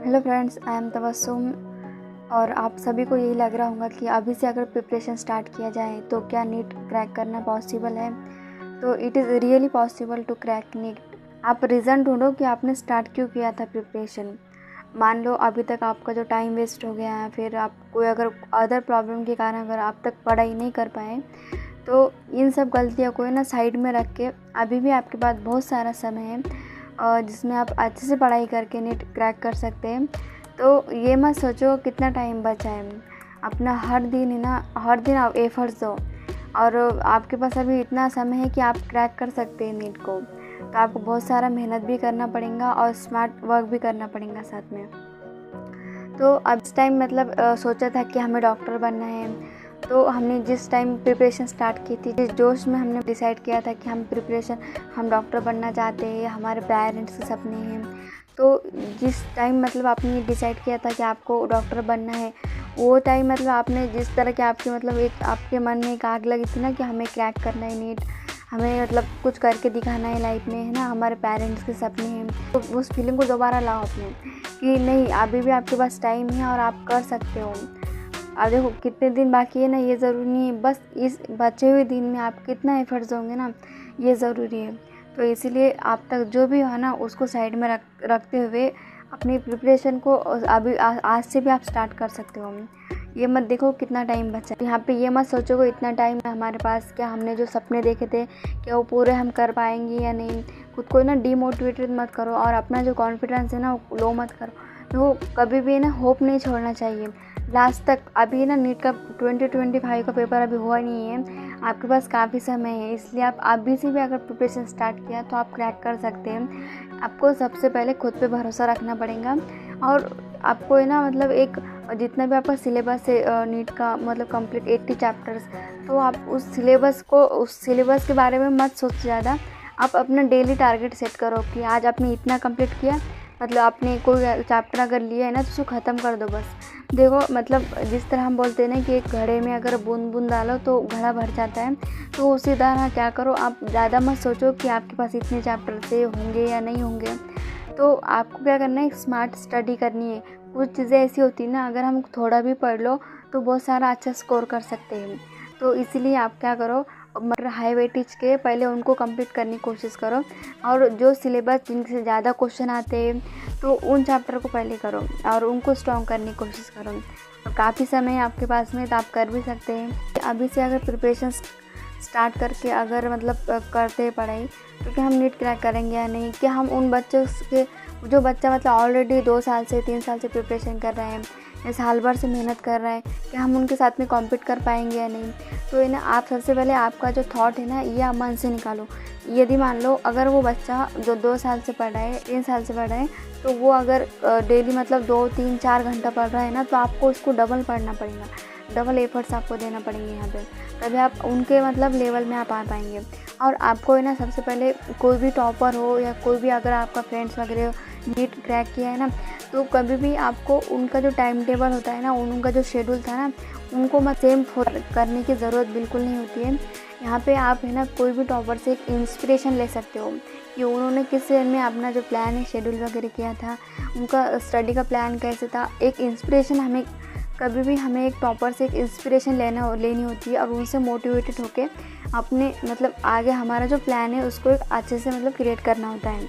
Hello friends, I am Tabassum. और आप सभी को यही लग रहा होगा कि अभी से अगर प्रिपरेशन स्टार्ट किया जाए तो क्या नीट क्रैक करना पॉसिबल है। तो it is really possible to crack NEET. आप रीज़न ढूंढो कि आपने स्टार्ट क्यों किया था प्रिपरेशन। मान लो अभी तक आपका जो टाइम वेस्ट हो गया है, फिर आप कोई अगर अदर प्रॉब्लम के कारण अगर आप तक पढ़ाई नहीं कर पाए, तो इन सब गलतियों को ना साइड में रख के अभी भी आपके पास बहुत सारा समय है जिसमें आप अच्छे से पढ़ाई करके नीट क्रैक कर सकते हैं। तो ये मत सोचो कितना टाइम बचा है। अपना हर दिन आप एफर्ट्स दो, और आपके पास अभी इतना समय है कि आप क्रैक कर सकते हैं नीट को। तो आपको बहुत सारा मेहनत भी करना पड़ेगा और स्मार्ट वर्क भी करना पड़ेगा साथ में। तो अब इस टाइम सोचा था कि हमें डॉक्टर बनना है, तो हमने जिस टाइम प्रिपरेशन स्टार्ट की थी, जिस जोश में हमने डिसाइड किया था कि हम डॉक्टर बनना चाहते हैं, हमारे पेरेंट्स के सपने हैं। तो जिस टाइम आपने डिसाइड किया था कि आपको डॉक्टर बनना है, वो टाइम आपने जिस तरह के एक आपके मन में एक आग लगी थी ना कि हमें क्रैक करना है नीट, हमें कुछ करके दिखाना है लाइफ में, है ना, हमारे पेरेंट्स के सपने हैं। तो उस फीलिंग को दोबारा लाओ अपने कि नहीं, अभी भी आपके पास टाइम है और आप कर सकते हो। अब देखो कितने दिन बाकी है ना, ये ज़रूरी नहीं है, बस इस बचे हुए दिन में आप कितना एफर्ट्स दोगे ना, ये ज़रूरी है। तो इसीलिए आप तक जो भी हो ना, उसको साइड में रखते हुए अपनी प्रिपरेशन को अभी आज से भी आप स्टार्ट कर सकते हो। ये मत देखो कितना टाइम बचा, यहाँ पे ये मत सोचो कि इतना टाइम है हमारे पास, क्या हमने जो सपने देखे थे क्या वो पूरे हम कर पाएंगे या नहीं। खुद को ना डीमोटिवेटेड मत करो और अपना जो कॉन्फिडेंस है ना वो लो मत करो। तो कभी भी ना होप नहीं छोड़ना चाहिए लास्ट तक। अभी ना नीट का 2025 का पेपर अभी हुआ नहीं है, आपके पास काफ़ी समय है, इसलिए आप अभी से भी अगर प्रिपरेशन स्टार्ट किया तो आप क्रैक कर सकते हैं। आपको सबसे पहले खुद पे भरोसा रखना पड़ेगा, और आपको एक जितना भी आपका सिलेबस है नीट का कंप्लीट 80 चैप्टर्स, तो आप उस सिलेबस के बारे में मत सोचो ज़्यादा। आप अपना डेली टारगेट सेट करो कि आज आपने इतना कंप्लीट किया, आपने कोई चैप्टर अगर लिया है ना तो उसको ख़त्म कर दो बस। देखो जिस तरह हम बोलते हैं ना कि एक घड़े में अगर बूंद बूंद डालो तो घड़ा भर जाता है, तो उसी तरह क्या करो, आप ज़्यादा मत सोचो कि आपके पास इतने चैप्टर से होंगे या नहीं होंगे। तो आपको क्या करना है, स्मार्ट स्टडी करनी है। कुछ चीज़ें ऐसी होती है ना, अगर हम थोड़ा भी पढ़ लो तो बहुत सारा अच्छा स्कोर कर सकते हैं। तो इसीलिए आप क्या करो, हाई वेटेज के पहले उनको कंप्लीट करने की कोशिश करो, और जो सिलेबस जिनसे ज़्यादा क्वेश्चन आते हैं तो उन चैप्टर को पहले करो और उनको स्ट्रॉन्ग करने की कोशिश करो। और काफ़ी समय है आपके पास में, तो आप कर भी सकते हैं। अभी से अगर प्रिपरेशन स्टार्ट करके अगर करते हैं पढ़ाई, तो क्या हम नीट क्रैक करेंगे या नहीं। क्या हम उन बच्चों के जो बच्चा ऑलरेडी 2 साल से 3 साल से प्रिपरेशन कर रहे हैं या साल भर से मेहनत कर रहे हैं, क्या हम उनके साथ में कॉम्पीट कर पाएंगे या नहीं। तो ये ना, आप सबसे पहले आपका जो थॉट है ना, ये आप मन से निकालो। यदि मान लो अगर वो बच्चा जो 2 साल से पढ़ रहा है, 3 साल से पढ़ रहा है, तो वो अगर डेली 2 3 4 घंटा पढ़ रहा है ना, तो आपको उसको डबल पढ़ना पड़ेगा, डबल एफर्ट्स आपको देना पड़ेंगे यहाँ पे, तभी आप उनके लेवल में आप आ पाएंगे। और आपको है ना, सबसे पहले कोई भी टॉपर हो या कोई भी अगर आपका फ्रेंड्स वगैरह नीट क्रैक किया है ना, तो कभी भी आपको उनका जो टाइम टेबल होता है ना, उनका जो शेड्यूल था ना, उनको सेम करने की ज़रूरत बिल्कुल नहीं होती है। यहाँ पे आप है ना, कोई भी टॉपर से एक इंस्पिरेशन ले सकते हो कि उन्होंने किस वे में अपना जो प्लान है शेड्यूल वगैरह किया था, उनका स्टडी का प्लान कैसे था। एक इंस्पिरेशन कभी भी हमें एक टॉपर से एक इंस्पिरेशन लेनी होती है, और उनसे मोटिवेटेड होके अपने आगे हमारा जो प्लान है उसको एक अच्छे से क्रिएट करना होता है।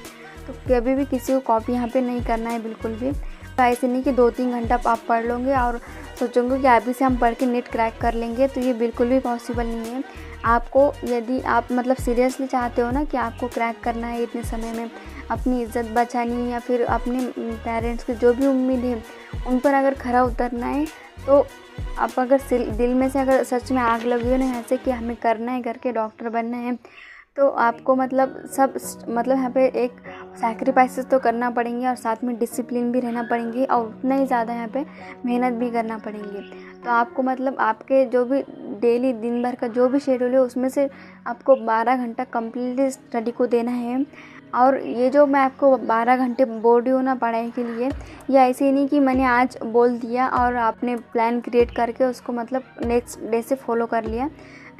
तो कभी भी किसी को कॉपी यहाँ पे नहीं करना है बिल्कुल भी। तो ऐसे नहीं कि 2-3 घंटा आप पढ़ लोगे और सोचोगे कि अभी से हम पढ़ के नीट क्रैक कर लेंगे, तो ये बिल्कुल भी पॉसिबल नहीं है। आपको यदि आप सीरियसली चाहते हो ना कि आपको क्रैक करना है इतने समय में, अपनी इज़्ज़त बचानी है, या फिर अपने पेरेंट्स की जो भी उम्मीद है उन पर अगर खरा उतरना है, तो आप अगर दिल में से अगर सच में आग लगी हो ना ऐसे कि हमें करना है, करके डॉक्टर बनना है, तो आपको यहाँ पे एक सैक्रिफाइसेस तो करना पड़ेंगे, और साथ में डिसिप्लिन भी रहना पड़ेंगे, और उतना ही ज़्यादा यहाँ पे मेहनत भी करना पड़ेंगे। तो आपको आपके जो भी डेली दिन भर का जो भी शेड्यूल है उसमें से आपको 12 घंटा कम्प्लीटली स्टडी को देना है। और ये जो मैं आपको 12 घंटे बोल रही हूँ ना पढ़ाई के लिए, ये ऐसे ही नहीं कि मैंने आज बोल दिया और आपने प्लान क्रिएट करके उसको नेक्स्ट डे से फॉलो कर लिया,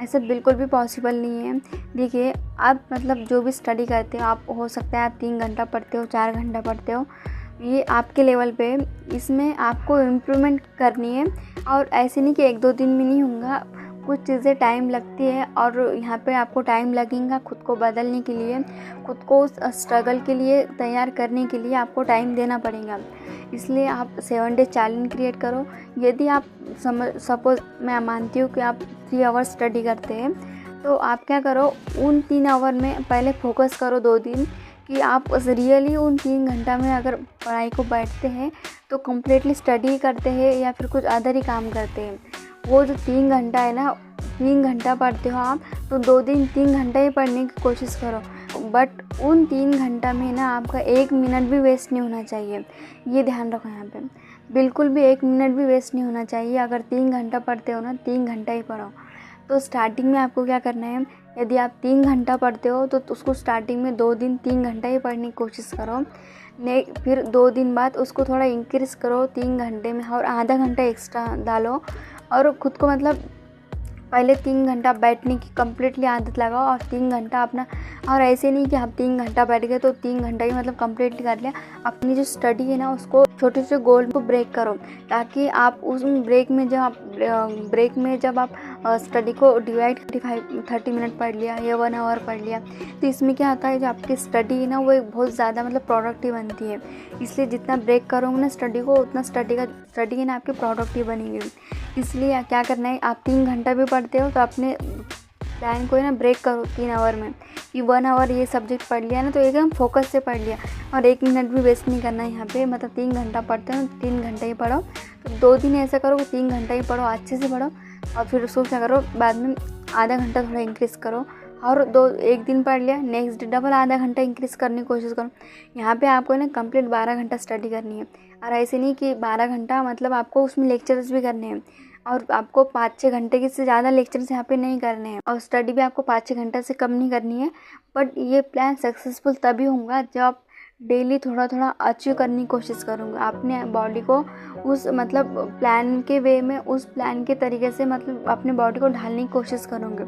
ऐसा बिल्कुल भी पॉसिबल नहीं है। देखिए, आप जो भी स्टडी करते हो, आप हो सकता है आप 3 घंटा पढ़ते हो, 4 घंटा पढ़ते हो, ये आपके लेवल पे, इसमें आपको इम्प्रूवमेंट करनी है। और ऐसे नहीं कि 1-2 दिन में नहीं होगा, कुछ चीज़ें टाइम लगती है और यहाँ पे आपको टाइम लगेगा खुद को बदलने के लिए, खुद को उस स्ट्रगल के लिए तैयार करने के लिए आपको टाइम देना पड़ेगा। इसलिए आप 7 डे चैलेंज क्रिएट करो। यदि आप सपोज़ मैं मानती हूँ कि आप 3 आवर स्टडी करते हैं, तो आप क्या करो, उन 3 आवर में पहले फोकस करो 2 दिन कि आप रियली उन 3 घंटा में अगर पढ़ाई को बैठते हैं तो कम्प्लीटली स्टडी करते हैं या फिर कुछ अदर ही काम करते हैं। वो जो 3 घंटा है ना, 3 घंटा पढ़ते हो आप, तो 2 दिन 3 घंटा ही पढ़ने की कोशिश करो। बट उन 3 घंटा में ना आपका 1 मिनट भी वेस्ट नहीं होना चाहिए, ये ध्यान रखो यहाँ पे। बिल्कुल भी 1 मिनट भी वेस्ट नहीं होना चाहिए। अगर 3 घंटा पढ़ते हो ना, 3 घंटा ही पढ़ो। तो स्टार्टिंग में आपको क्या करना है, यदि आप 3 घंटा पढ़ते हो तो उसको स्टार्टिंग में 2 दिन 3 घंटा ही पढ़ने की कोशिश करो। फिर 2 दिन बाद उसको थोड़ा इंक्रीज़ करो 3 घंटे में, और आधा घंटा एक्स्ट्रा डालो। और ख़ुद को मतलब पहले 3 घंटा बैठने की कम्प्लीटली आदत लगाओ और 3 घंटा अपना, और ऐसे नहीं कि आप 3 घंटा बैठ गए तो 3 घंटा ही मतलब कम्प्लीटली कर लिया। अपनी जो स्टडी है ना, उसको छोटे छोटे गोल को ब्रेक करो, ताकि आप उस ब्रेक में जब आप स्टडी को डिवाइड 30 मिनट पढ़ लिया या 1 आवर पढ़ लिया, तो इसमें क्या होता है, जो आपकी स्टडी है ना वो एक बहुत ज़्यादा मतलब प्रोडक्टिव बनती है। इसलिए जितना ब्रेक करोगे ना स्टडी को, उतना स्टडी है ना आपकी प्रोडक्टिव बनेगी। इसलिए क्या करना है, आप 3 घंटा भी पढ़ते हो तो अपने प्लान को है ना ब्रेक करो 3 आवर में, कि 1 आवर ये सब्जेक्ट पढ़ लिया ना तो एकदम फोकस से पढ़ लिया, और 1 मिनट भी वेस्ट नहीं करना है यहाँ पे। मतलब 3 घंटा पढ़ते हो, 3 घंटे ही पढ़ो। तो 2 दिन ऐसा करो कि 3 घंटा ही पढ़ो, अच्छे से पढ़ो, और फिर उसको क्या करो, बाद में आधा घंटा थोड़ा इंक्रीज़ करो। और 1 दिन पढ़ लिया, नेक्स्ट डे डबल आधा घंटा इंक्रीज़ करने की कोशिश करो। यहाँ पे आपको ना कंप्लीट 12 घंटा स्टडी करनी है। और ऐसे नहीं कि 12 घंटा मतलब आपको उसमें लेक्चर्स भी करने हैं, और आपको 5-6 घंटे के से ज़्यादा लेक्चर्स यहाँ पे नहीं करने हैं, और स्टडी भी आपको 5-6 घंटे से कम नहीं करनी है। बट ये प्लान सक्सेसफुल तभी होगा जब आप डेली थोड़ा थोड़ा अचीव करने की कोशिश करूँगा, अपने बॉडी को उस मतलब प्लान के वे में, उस प्लान के तरीके से मतलब अपने बॉडी को ढालने की कोशिश करूँगी।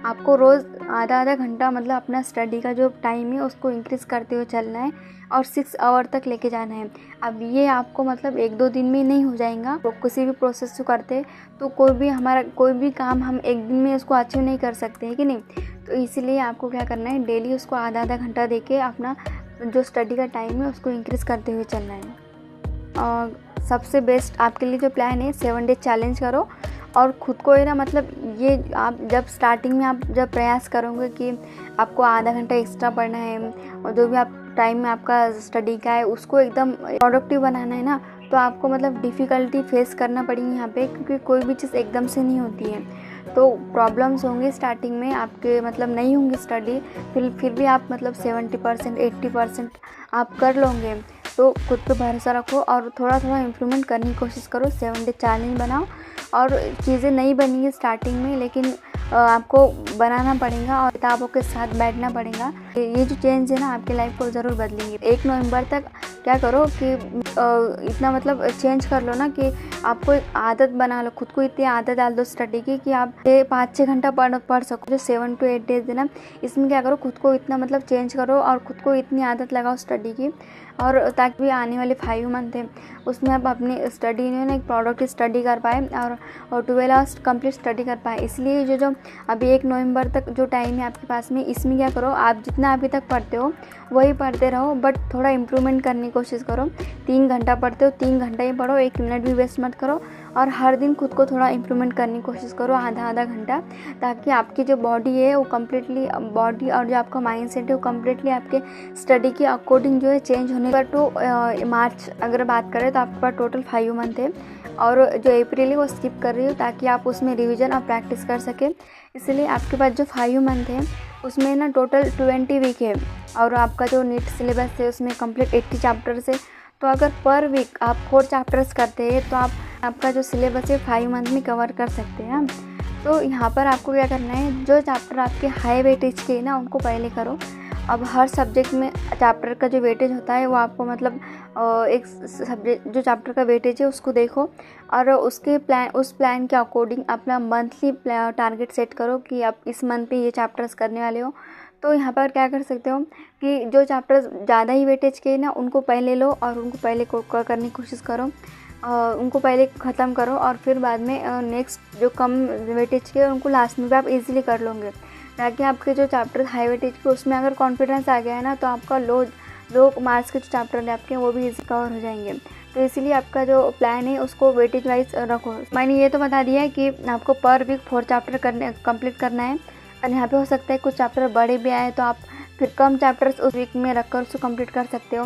आपको रोज़ आधा घंटा मतलब अपना स्टडी का जो टाइम है उसको इंक्रीज़ करते हुए चलना है, और 6 आवर तक लेके जाना है। अब ये आपको मतलब 1-2 दिन में नहीं हो जाएगा। तो किसी भी प्रोसेस को करते तो कोई भी काम हम 1 दिन में उसको अचीव नहीं कर सकते हैं कि नहीं। तो इसीलिए आपको क्या करना है, डेली उसको आधा घंटा देके अपना जो स्टडी का टाइम है उसको इंक्रीज़ करते हुए चलना है। और सबसे बेस्ट आपके लिए जो प्लान है, 7 डे चैलेंज करो, और ख़ुद को है ना मतलब ये आप जब स्टार्टिंग में आप जब प्रयास करोगे कि आपको आधा घंटा एक्स्ट्रा पढ़ना है, और जो भी आप टाइम में आपका स्टडी का है उसको एकदम प्रोडक्टिव बनाना है ना, तो आपको मतलब डिफ़िकल्टी फेस करना पड़ेगी यहाँ पे, क्योंकि कोई भी चीज़ एकदम से नहीं होती है। तो प्रॉब्लम्स होंगे स्टार्टिंग में, आपके मतलब नहीं होंगे स्टडी, फिर भी आप मतलब 70% 80% आप कर लोगे। तो खुद पे भरोसा रखो और थोड़ा थोड़ा इम्प्रूवमेंट करने की कोशिश करो। 7 डे चैलेंज बनाओ, और चीज़ें नहीं बनेंगी स्टार्टिंग में, लेकिन आपको बनाना पड़ेगा और किताबों के साथ बैठना पड़ेगा। ये जो चेंज है ना आपकी लाइफ को ज़रूर बदलेंगे। 1 नवंबर तक क्या करो कि इतना मतलब चेंज कर लो ना कि आपको एक आदत बना लो, खुद को इतनी आदत डाल दो स्टडी की कि आप 5-6 घंटा पढ़ सको। जो 7 to 8 डेज है ना, इसमें क्या करो, खुद को इतना मतलब चेंज करो और खुद को इतनी आदत लगाओ स्टडी की, और ताकि आने वाले 5 मंथ है उसमें आप अपनी स्टडी में ना एक प्रोडक्टिव स्टडी कर पाए और 12 आवर्स कंप्लीट स्टडी कर पाए। इसलिए जो अभी 1 नवंबर तक जो टाइम है आपके पास में, इसमें क्या करो, आप जितना अभी तक पढ़ते हो वही पढ़ते रहो, बट थोड़ा इम्प्रूवमेंट करने की कोशिश करो। 3 घंटा पढ़ते हो, 3 घंटा ही पढ़ो, 1 मिनट भी वेस्ट मत करो, और हर दिन खुद को थोड़ा इम्प्रूवमेंट करने की कोशिश करो, आधा घंटा, ताकि आपकी जो बॉडी है वो कम्प्लीटली बॉडी और जो आपका माइंड सेट है वो कम्प्लीटली आपके स्टडी के अकॉर्डिंग जो है चेंज होने पर। तो मार्च अगर बात करें तो आपके पास टोटल 5 मंथ है, और जो अप्रैल है वो स्किप कर रही हो ताकि आप उसमें रिवीजन और प्रैक्टिस कर सकें। इसलिए आपके पास जो 5 मंथ है उसमें ना टोटल 20 वीक है, और आपका जो नीट सिलेबस है उसमें कंप्लीट 80 चैप्टर्स है। तो अगर पर वीक आप 4 चैप्टर्स करते हैं तो आपका जो सिलेबस है 5 मंथ में कवर कर सकते हैं। तो यहाँ पर आपको क्या करना है, जो चैप्टर आपके हाई वेटेज के हैं ना उनको पहले करो। अब हर सब्जेक्ट में चैप्टर का जो वेटेज होता है वो आपको मतलब एक सब्जेक्ट जो चैप्टर का वेटेज है उसको देखो, और उस प्लान के अकॉर्डिंग अपना मंथली टारगेट सेट करो कि आप इस मंथ पे ये चैप्टर्स करने वाले हो। तो यहाँ पर क्या कर सकते हो कि जो चैप्टर्स ज़्यादा ही वेटेज के ना उनको पहले लो और उनको पहले करने की कोशिश करो, उनको पहले ख़त्म करो और फिर बाद में नेक्स्ट जो कम वेटेज के उनको लास्ट में भी आप इजीली कर लोगे, ताकि आपके जो चैप्टर हाई वेटेज के उसमें अगर कॉन्फिडेंस आ गया है ना तो आपका लो मार्क्स के जो चैप्टर है आपके वो भी इजी कवर हो जाएंगे। तो इसीलिए आपका जो प्लान है उसको वेटेज वाइज रखो। मैंने ये तो बता दिया है कि आपको पर वीक 4 चैप्टर कंप्लीट करना है, और यहाँ पे हो सकता है कुछ चैप्टर बड़े भी आए तो आप फिर कम चैप्टर्स उस वीक में रखकर उसको कंप्लीट कर सकते हो।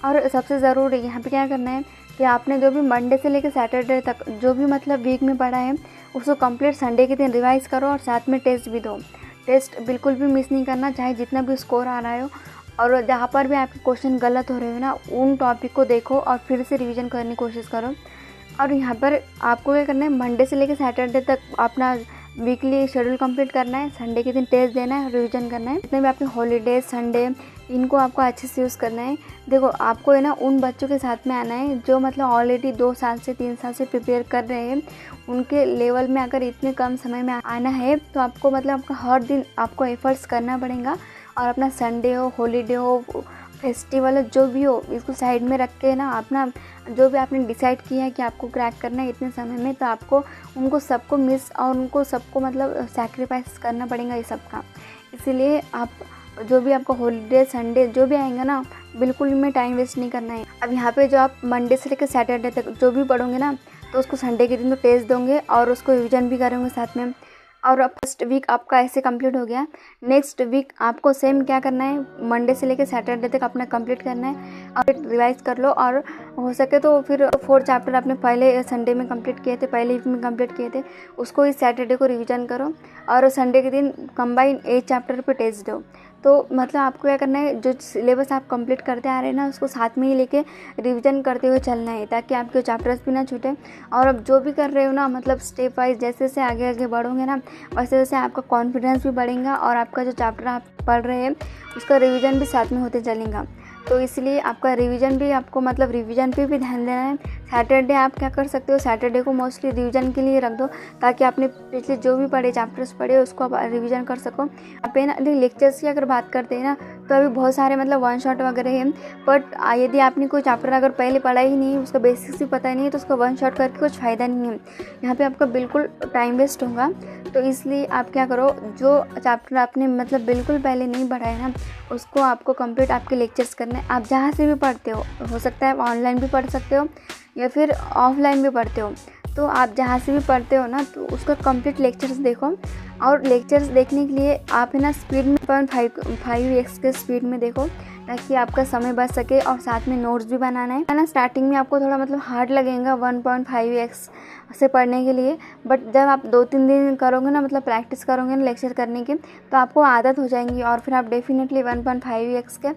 और सबसे ज़रूरी यहाँ पे क्या करना है कि आपने जो भी मंडे से लेकर सैटरडे तक जो भी मतलब वीक में पढ़ा है उसको कंप्लीट संडे के दिन रिवाइज़ करो, और साथ में टेस्ट भी दो। टेस्ट बिल्कुल भी मिस नहीं करना, चाहे जितना भी स्कोर आ रहा हो, और जहाँ पर भी आपके क्वेश्चन गलत हो रहे हो ना उन टॉपिक को देखो और फिर से रिवीजन करने की कोशिश करो। और यहाँ पर आपको क्या करना है, मंडे से लेकर सैटरडे तक अपना वीकली शेड्यूल कंप्लीट करना है, संडे के दिन टेस्ट देना है, रिवीजन करना है। जितने भी आपके हॉलीडेज संडे इनको आपको अच्छे से यूज़ करना है। देखो आपको है ना उन बच्चों के साथ में आना है जो मतलब ऑलरेडी 2 साल से 3 साल से प्रिपेयर कर रहे हैं, उनके लेवल में अगर इतने कम समय में आना है तो आपको मतलब आपका हर दिन आपको एफर्ट्स करना पड़ेगा, और अपना संडे हो, हॉलीडे हो, फेस्टिवल जो भी हो, इसको साइड में रख के ना अपना जो भी आपने डिसाइड किया है कि आपको क्रैक करना है इतने समय में, तो आपको उनको सबको मिस और उनको सबको मतलब सैक्रिफाइस करना पड़ेगा ये सब का। इसीलिए आप जो भी आपका हॉलीडे संडे जो भी आएंगे ना बिल्कुल में टाइम वेस्ट नहीं करना है। अब यहाँ पे जो आप मंडे से लेकर सैटरडे तक जो भी पढ़ोगे ना तो उसको संडे के दिन तो टेस्ट दोगे और उसको रिविजन भी करेंगे साथ में। और फर्स्ट वीक आपका ऐसे कंप्लीट हो गया। नेक्स्ट वीक आपको सेम क्या करना है, मंडे से लेकर सैटरडे तक अपना कंप्लीट करना है और रिवाइज कर लो, और हो सके तो फिर 4 चैप्टर आपने पहले संडे में कंप्लीट किए थे, पहले वीक में कंप्लीट किए थे, उसको इस सैटरडे को रिवीजन करो और संडे के दिन कंबाइन 8 चैप्टर पे टेस्ट दो। तो मतलब आपको क्या करना है, जो सिलेबस आप कंप्लीट करते आ रहे हैं ना उसको साथ में ही लेके रिवीजन करते हुए चलना है, ताकि आपके चैप्टर्स भी ना छूटे। और अब जो भी कर रहे हो ना मतलब स्टेप वाइज जैसे जैसे आगे आगे बढ़ोगे ना वैसे वैसे आपका कॉन्फिडेंस भी बढ़ेगा और आपका जो चैप्टर आप पढ़ रहे हैं उसका रिवीजन भी साथ में होते चलेगा। तो इसलिए आपका रिवीजन भी आपको मतलब रिवीजन पे भी ध्यान देना है। सैटरडे आप क्या कर सकते हो, सैटरडे को मोस्टली रिवीजन के लिए रख दो, ताकि आपने पिछले जो भी पढ़े चैप्टर्स पढ़े उसको आप रिवीजन कर सको। आप ना लेक्चर्स की अगर बात करते हैं ना तो अभी बहुत सारे मतलब वन शॉट वगैरह हैं, बट यदि आपने कोई चैप्टर अगर पहले पढ़ा ही नहीं, उसका बेसिक्स भी पता ही नहीं है तो उसका वन शॉट करके कुछ फ़ायदा नहीं है। यहाँ पे आपका बिल्कुल टाइम वेस्ट होगा। तो इसलिए आप क्या करो, जो चैप्टर आपने मतलब बिल्कुल पहले नहीं पढ़ा है ना उसको आपको कंप्लीट आपके लेक्चर्स करने। आप जहाँ से भी पढ़ते हो सकता है ऑनलाइन भी पढ़ सकते हो या फिर ऑफलाइन भी पढ़ते हो, तो आप जहाँ से भी पढ़ते हो ना तो उसका कंप्लीट लेक्चर्स देखो। और लेक्चर्स देखने के लिए आप है ना स्पीड में 5x के स्पीड में देखो, ताकि आपका समय बच सके। और साथ में नोट्स भी बनाना है ना। स्टार्टिंग में आपको थोड़ा मतलब हार्ड लगेगा 1.5x से पढ़ने के लिए, बट जब आप 2-3 दिन करोगे ना मतलब प्रैक्टिस करोगे ना लेक्चर करने की तो आपको आदत हो जाएंगी, और फिर आप डेफिनेटली 1.5x के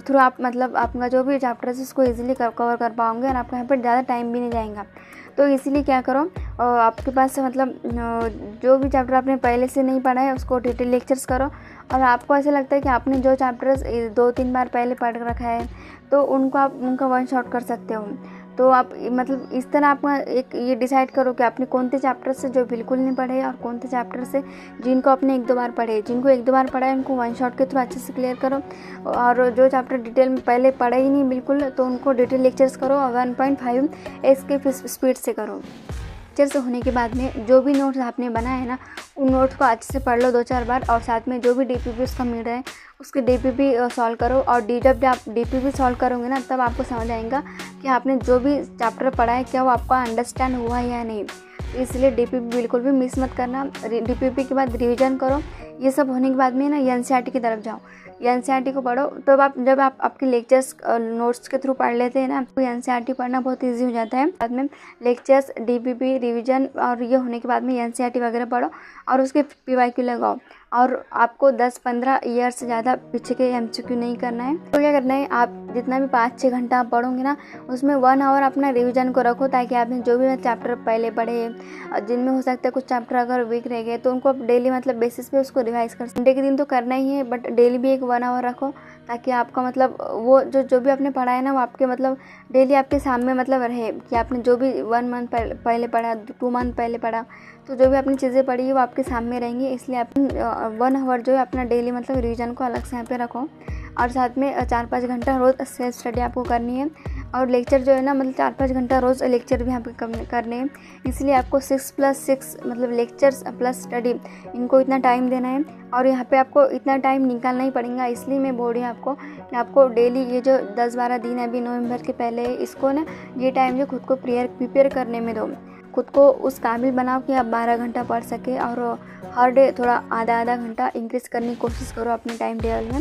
थ्रू आप मतलब आपका जो भी चैप्टर्स है उसको ईजिली कवर कर पाओगे और आपको यहाँ पर ज़्यादा टाइम भी नहीं जाएगा। तो इसीलिए क्या करो, आपके पास मतलब जो भी चैप्टर आपने पहले से नहीं पढ़ा है उसको डिटेल लेक्चर्स करो। और आपको ऐसा लगता है कि आपने जो चैप्टर्स 2-3 बार पहले पढ़ रखा है तो उनको आप उनका वन शॉट कर सकते हो। तो आप मतलब इस तरह आप एक ये डिसाइड करो कि आपने कौन से चैप्टर से जो बिल्कुल नहीं पढ़े और कौन से चैप्टर से जिनको आपने 1-2 बार पढ़े। जिनको 1-2 बार पढ़ा है उनको वन शॉट के थ्रू अच्छे से क्लियर करो, और जो चैप्टर डिटेल में पहले पढ़ा ही नहीं बिल्कुल तो उनको डिटेल लेक्चर्स करो और 1.5x के स्पीड से करो। लेक्चर्स होने के बाद में जो भी नोट्स आपने बनाए हैं ना उन नोट्स को अच्छे से पढ़ लो 2-4 बार, और साथ में जो भी DPP उसका मिल रहा है उसके DPP सॉल्व करो। और जब आप DPP सॉल्व करोगे ना तब आपको समझ आएगा कि आपने जो भी चैप्टर पढ़ा है क्या वो आपका अंडरस्टैंड हुआ है या नहीं। तो इसलिए DPP बिल्कुल भी मिस मत करना। DPP के बाद रिवीजन करो। ये सब होने के बाद में ना NCERT की तरफ जाओ, NCERT को पढ़ो। तो जब आप आपके लेक्चर्स नोट्स के थ्रू पढ़ लेते हैं ना तो NCERT पढ़ना बहुत इजी हो जाता है। बाद में लेक्चर्स DPP रिवीजन और ये होने के बाद में NCERT वगैरह पढ़ो और उसके PYQ लगाओ। और आपको 10-15 ईयर से ज़्यादा पीछे के MCQ नहीं करना है। तो क्या करना है, आप जितना भी 5-6 घंटा आप पढ़ोगे ना उसमें 1 आवर अपना रिवीजन को रखो, ताकि आपने जो भी चैप्टर पहले पढ़े जिनमें हो सकता है कुछ चैप्टर अगर वीक रह गए तो उनको आप डेली मतलब बेसिस पे उसको रिवाइज कर। संडे के दिन तो करना ही है, बट डेली भी एक 1 आवर रखो ताकि आपका मतलब वो जो भी आपने पढ़ा है ना वो आपके मतलब डेली आपके सामने मतलब रहे कि आपने जो भी 1 मंथ पहले पढ़ा, 2 मंथ पहले पढ़ा, तो जो भी आपने चीज़ें पढ़ी है वो आपके सामने रहेंगी। इसलिए आप 1 आवर जो है अपना डेली मतलब रिवीजन को अलग से यहाँ पे रखो और साथ में 4-5 घंटा रोज़ सेल्फ स्टडी आपको करनी है। और लेक्चर जो है ना मतलब 4-5 घंटा रोज़ लेक्चर भी यहाँ पे करने हैं। इसलिए आपको 6+6 मतलब लेक्चर्स प्लस स्टडी, इनको इतना टाइम देना है और यहाँ पे आपको इतना टाइम निकालना ही पड़ेगा। इसलिए मैं बोल रही हूँ आपको कि आपको डेली ये जो 10-12 दिन है अभी नवंबर के पहले, इसको ना ये टाइम जो खुद को प्रिपेयर करने में दो, खुद को उस काबिल बनाओ कि आप 12 घंटा पढ़ सके। और हर डे थोड़ा आधा घंटा इंक्रीज करने की कोशिश करो अपने टाइम टेबल में।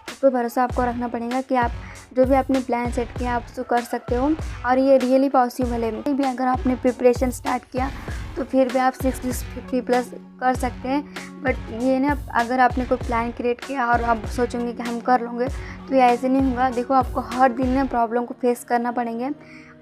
उस पर भरोसा आपको रखना पड़ेगा कि आप जो भी आपने प्लान सेट किया आप उसको कर सकते हो और ये रियली पॉसिबल है। भी अगर आपने प्रिपरेशन स्टार्ट किया तो फिर भी आप 650+ कर सकते हैं। बट ये ना अगर आपने कोई प्लान क्रिएट किया और आप सोचेंगे कि हम कर लेंगे तो ये ऐसे नहीं होगा। देखो आपको हर दिन ना प्रॉब्लम को फेस करना पड़ेंगे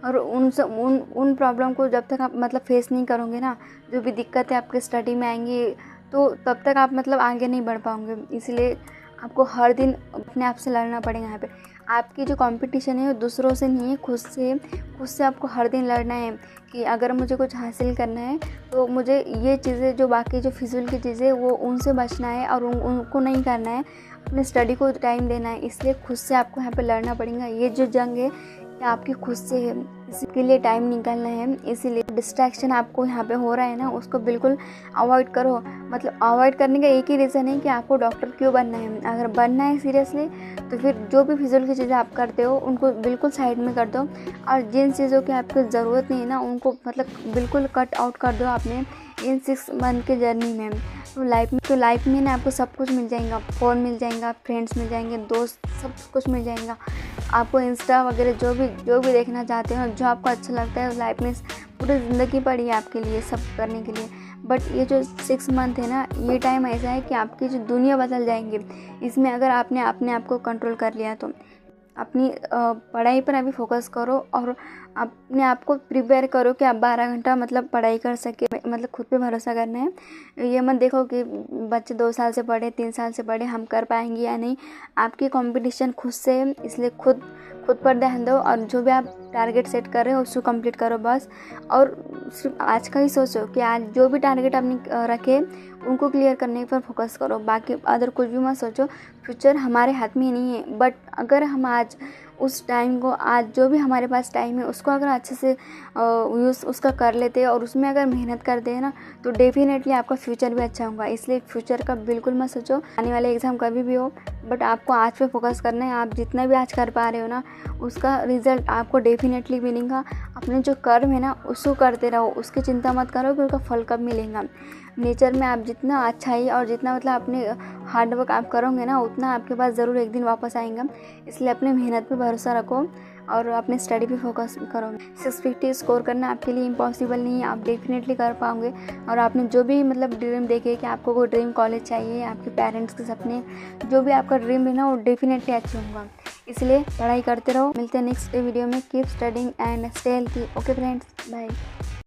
और उन प्रॉब्लम को जब तक आप मतलब फेस नहीं करोगे ना, जो भी दिक्कतें आपके स्टडी में आएंगी तो तब तक आप मतलब आगे नहीं बढ़ पाओगे। इसलिए आपको हर दिन अपने आप से लड़ना पड़ेगा। यहाँ पे आपकी जो कंपटीशन है वो दूसरों से नहीं है, खुद से आपको हर दिन लड़ना है कि अगर मुझे कुछ हासिल करना है तो मुझे ये चीज़ें जो बाकी जो फिजूल की चीज़ें वो उनसे बचना है और उनको नहीं करना है, अपने स्टडी को टाइम देना है। इसलिए खुद से आपको यहाँ पे लड़ना पड़ेगा। ये जो जंग है ये आपकी खुद से है, इसके लिए टाइम निकालना है। इसीलिए डिस्ट्रैक्शन आपको यहाँ पे हो रहा है ना उसको बिल्कुल अवॉइड करो। मतलब अवॉइड करने का एक ही रीज़न है कि आपको डॉक्टर क्यों बनना है। अगर बनना है सीरियसली तो फिर जो भी फिजूल की चीज़ें आप करते हो उनको बिल्कुल साइड में कर दो और जिन चीज़ों की आपको ज़रूरत नहीं है ना उनको मतलब बिल्कुल कट आउट कर दो आपने इन 6 मंथ के जर्नी में। तो लाइफ में ना आपको सब कुछ मिल जाएगा, फ़ोन मिल जाएगा, फ्रेंड्स मिल जाएंगे, दोस्त, सब कुछ मिल जाएगा। आपको इंस्टा वगैरह जो भी देखना चाहते हो, जो आपको अच्छा लगता है लाइफ में पूरी ज़िंदगी पड़ी है आपके लिए सब करने के लिए। बट ये जो 6 मंथ है ना ये टाइम ऐसा है कि आपकी जो दुनिया बदल जाएंगी। इसमें अगर आपने अपने आप को कंट्रोल कर लिया तो अपनी पढ़ाई पर अभी फोकस करो और अपने आप को प्रिपेयर करो कि आप 12 घंटा मतलब पढ़ाई कर सके। मतलब खुद पे भरोसा करना है। ये मत देखो कि बच्चे 2 साल से पढ़े, 3 साल से पढ़े, हम कर पाएंगे या नहीं। आपकी कंपटीशन खुद से है, इसलिए खुद पर ध्यान दो और जो भी आप टारगेट सेट कर रहे हो उसको कंप्लीट करो बस। और सिर्फ आज का ही सोचो कि आज जो भी टारगेट आपने रखे उनको क्लियर करने पर फोकस करो, बाकी अदर कुछ भी मत सोचो। फ्यूचर हमारे हाथ में नहीं है, बट अगर हम आज उस टाइम को, आज जो भी हमारे पास टाइम है उसको अगर अच्छे से यूज़ उसका कर लेते हैं और उसमें अगर मेहनत करते हैं ना तो डेफिनेटली आपका फ्यूचर भी अच्छा होगा। इसलिए फ्यूचर का बिल्कुल मत सोचो, आने वाले एग्ज़ाम कभी भी हो, बट आपको आज पे फोकस करना है। आप जितना भी आज कर पा रहे हो ना उसका रिज़ल्ट आपको डेफिनेटली मिलेगा। अपने जो कर्म है ना उसको करते रहो, उसकी चिंता मत करो कि उसका फल कब मिलेगा। नेचर में आप जितना अच्छाई और जितना मतलब अपने हार्डवर्क आप करोगे ना उतना आपके पास ज़रूर एक दिन वापस आएगा। इसलिए अपने मेहनत पे भरोसा रखो और अपने स्टडी पे फोकस करो। 650 स्कोर करना आपके लिए इम्पॉसिबल नहीं है, आप डेफिनेटली कर पाओगे। और आपने जो भी मतलब ड्रीम देखे कि आपको कोई ड्रीम कॉलेज चाहिए, आपके पेरेंट्स के सपने, जो भी आपका ड्रीम है ना वो डेफिनेटली अचीव होगा। इसलिए पढ़ाई करते रहो। मिलते हैं नेक्स्ट वीडियो में। Keep studying and stay healthy. Okay friends, bye.